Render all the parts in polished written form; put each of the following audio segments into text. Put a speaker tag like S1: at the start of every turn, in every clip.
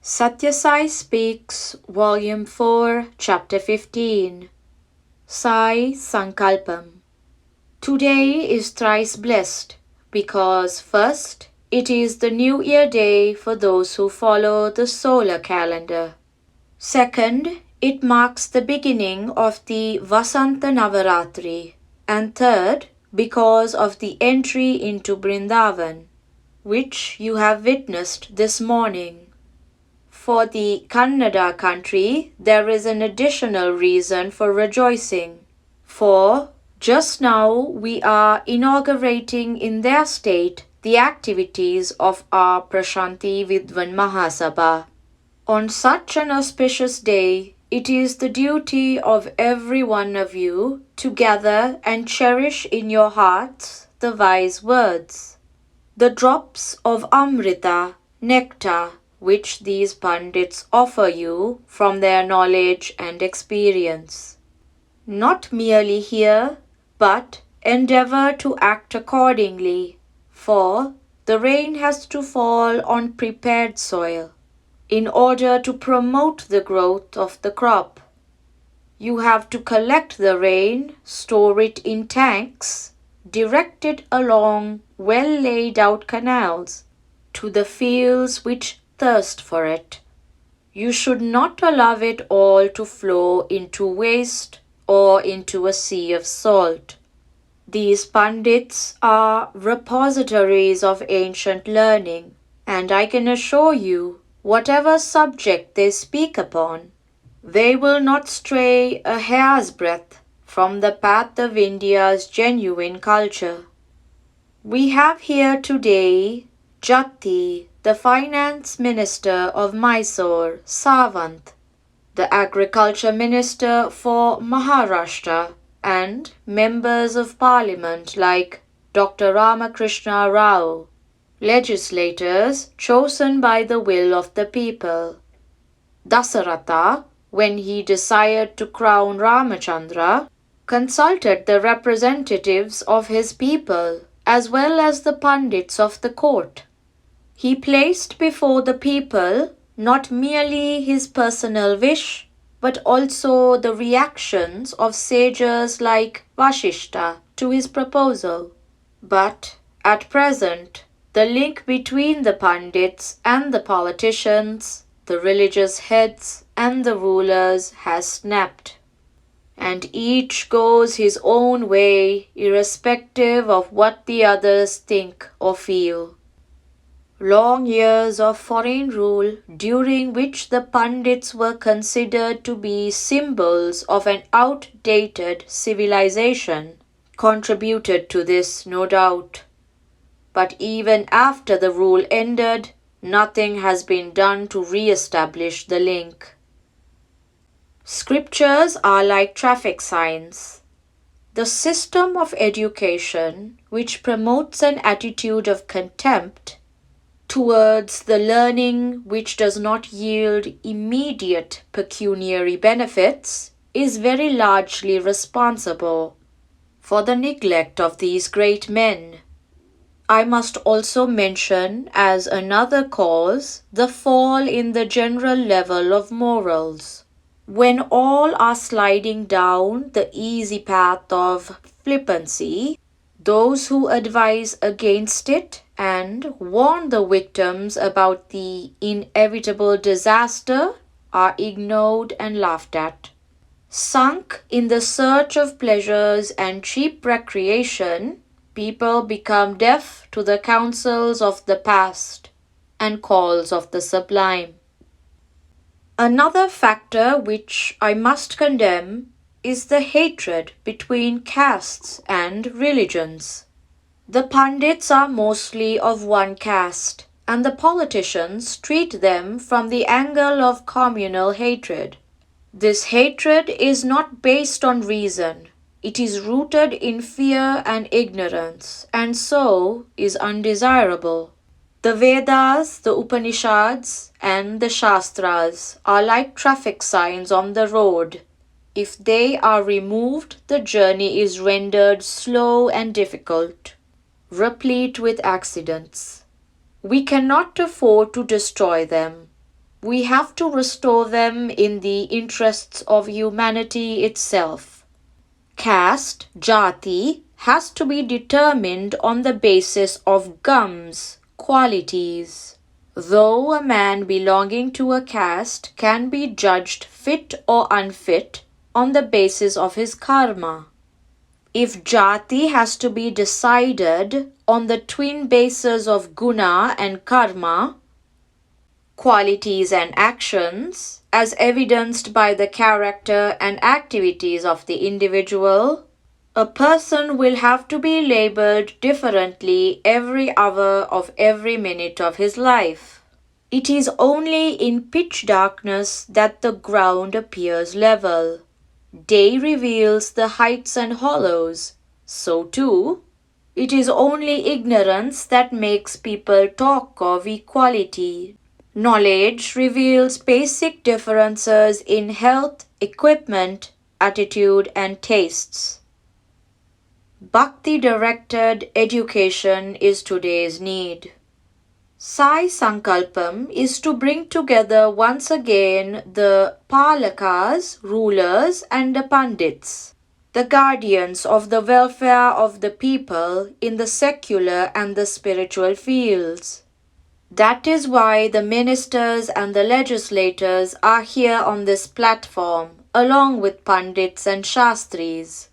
S1: Sathya Sai Speaks, Volume 4, Chapter 15. Sai Sankalpam. Today is thrice blessed, because first, it is the New Year day for those who follow the solar calendar. Second, it marks the beginning of the Vasanta Navaratri. And third, because of the entry into Brindavan, which you have witnessed this morning. For the Kannada country, there is an additional reason for rejoicing. For just now we are inaugurating in their state the activities of our Prashanti Vidwan Mahasabha. On such an auspicious day, it is the duty of every one of you to gather and cherish in your hearts the wise words, the drops of Amrita, nectar, which these Pandits offer you from their knowledge and experience. Not merely hear, but endeavor to act accordingly, for the rain has to fall on prepared soil in order to promote the growth of the crop. You have to collect the rain, store it in tanks, direct it along well laid out canals to the fields which thirst for it. You should not allow it all to flow into waste or into a sea of salt. These Pandits are repositories of ancient learning, and I can assure you, whatever subject they speak upon, they will not stray a hair's breadth from the path of India's genuine culture. We have here today Jati, the finance minister of Mysore, Savant, the agriculture minister for Maharashtra, and members of parliament like Dr. Ramakrishna Rao, legislators chosen by the will of the people. Dasaratha, when he desired to crown Ramachandra, consulted the representatives of his people as well as the Pandits of the court. He placed before the people not merely his personal wish, but also the reactions of sages like Vashishta to his proposal. But at present, the link between the Pandits and the politicians, the religious heads and the rulers has snapped, and each goes his own way irrespective of what the others think or feel. Long years of foreign rule, during which the Pandits were considered to be symbols of an outdated civilization, contributed to this, no doubt. But even after the rule ended, nothing has been done to re-establish the link. Scriptures are like traffic signs. The system of education, which promotes an attitude of contempt towards the learning which does not yield immediate pecuniary benefits, is very largely responsible for the neglect of these great men. I must also mention as another cause the fall in the general level of morals. When all are sliding down the easy path of flippancy, those who advise against it and warn the victims about the inevitable disaster are ignored and laughed at. Sunk in the search of pleasures and cheap recreation, people become deaf to the counsels of the past and calls of the sublime. Another factor which I must condemn is the hatred between castes and religions. The Pandits are mostly of one caste, and the politicians treat them from the angle of communal hatred. This hatred is not based on reason. It is rooted in fear and ignorance, and so is undesirable. The Vedas, the Upanishads, and the Shastras are like traffic signs on the road. If they are removed, the journey is rendered slow and difficult, replete with accidents. We cannot afford to destroy them. We have to restore them in the interests of humanity itself. Caste, jati, has to be determined on the basis of gums, qualities. Though a man belonging to a caste can be judged fit or unfit on the basis of his karma. If jati has to be decided on the twin bases of guna and karma, qualities and actions, as evidenced by the character and activities of the individual, a person will have to be labeled differently every hour of every minute of his life. It is only in pitch darkness that the ground appears level. Day reveals the heights and hollows. So too, it is only ignorance that makes people talk of equality. Knowledge reveals basic differences in health, equipment, attitude, and tastes. Bhakti-directed education is today's need. Sai Sankalpam is to bring together once again the Palakas, rulers, and the Pandits, the guardians of the welfare of the people in the secular and the spiritual fields. That is why the ministers and the legislators are here on this platform, along with Pandits and Shastris.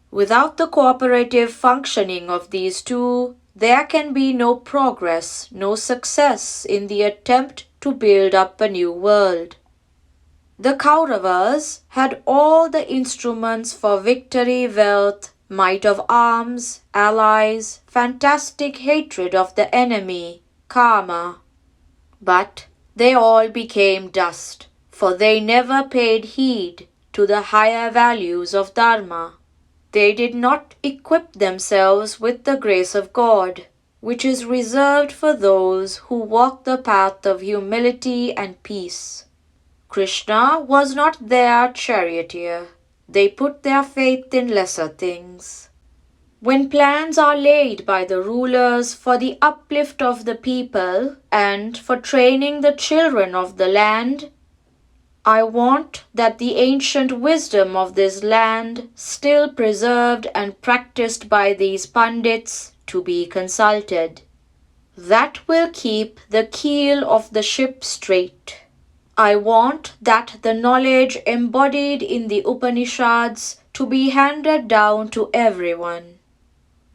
S1: Without the cooperative functioning of these two, there can be no progress, no success in the attempt to build up a new world. The Kauravas had all the instruments for victory, wealth, might of arms, allies, fantastic hatred of the enemy, karma. But they all became dust, for they never paid heed to the higher values of Dharma. They did not equip themselves with the grace of God, which is reserved for those who walk the path of humility and peace. Krishna was not their charioteer. They put their faith in lesser things. When plans are laid by the rulers for the uplift of the people and for training the children of the land, I want that the ancient wisdom of this land, still preserved and practiced by these Pandits, to be consulted. That will keep the keel of the ship straight. I want that the knowledge embodied in the Upanishads to be handed down to everyone.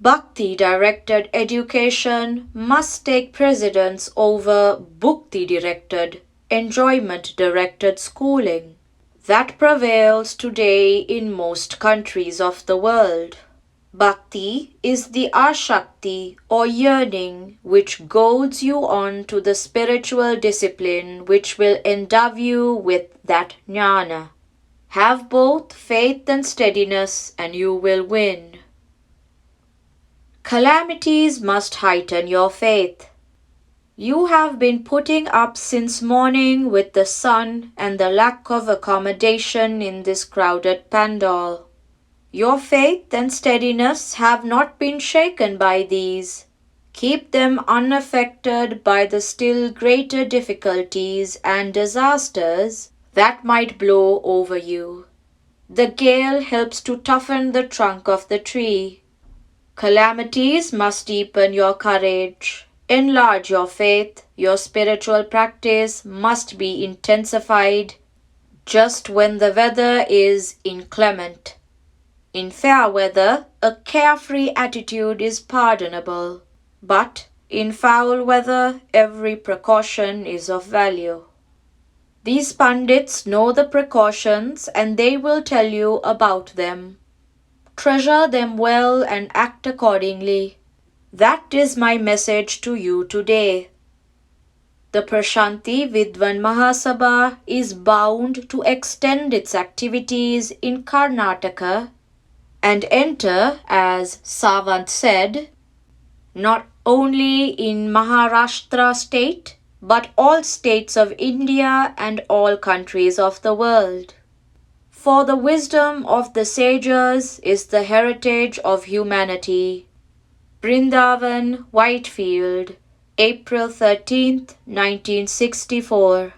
S1: Bhakti-directed education must take precedence over bhukti-directed, enjoyment-directed schooling that prevails today in most countries of the world. Bhakti is the ashakti or yearning which goads you on to the spiritual discipline which will endow you with that jnana. Have both faith and steadiness and you will win. Calamities must heighten your faith. You have been putting up since morning with the sun and the lack of accommodation in this crowded pandal. Your faith and steadiness have not been shaken by these. Keep them unaffected by the still greater difficulties and disasters that might blow over you. The gale helps to toughen the trunk of the tree. Calamities must deepen your courage. Enlarge your faith. Your spiritual practice must be intensified just when the weather is inclement. In fair weather, a carefree attitude is pardonable, but in foul weather, every precaution is of value. These Pandits know the precautions and they will tell you about them. Treasure them well and act accordingly. That is my message to you today. The Prashanti Vidwan Mahasabha is bound to extend its activities in Karnataka and enter, as Savant said, not only in Maharashtra state, but all states of India and all countries of the world. For the wisdom of the sages is the heritage of humanity. Brindavan, Whitefield, April 13th, 1964.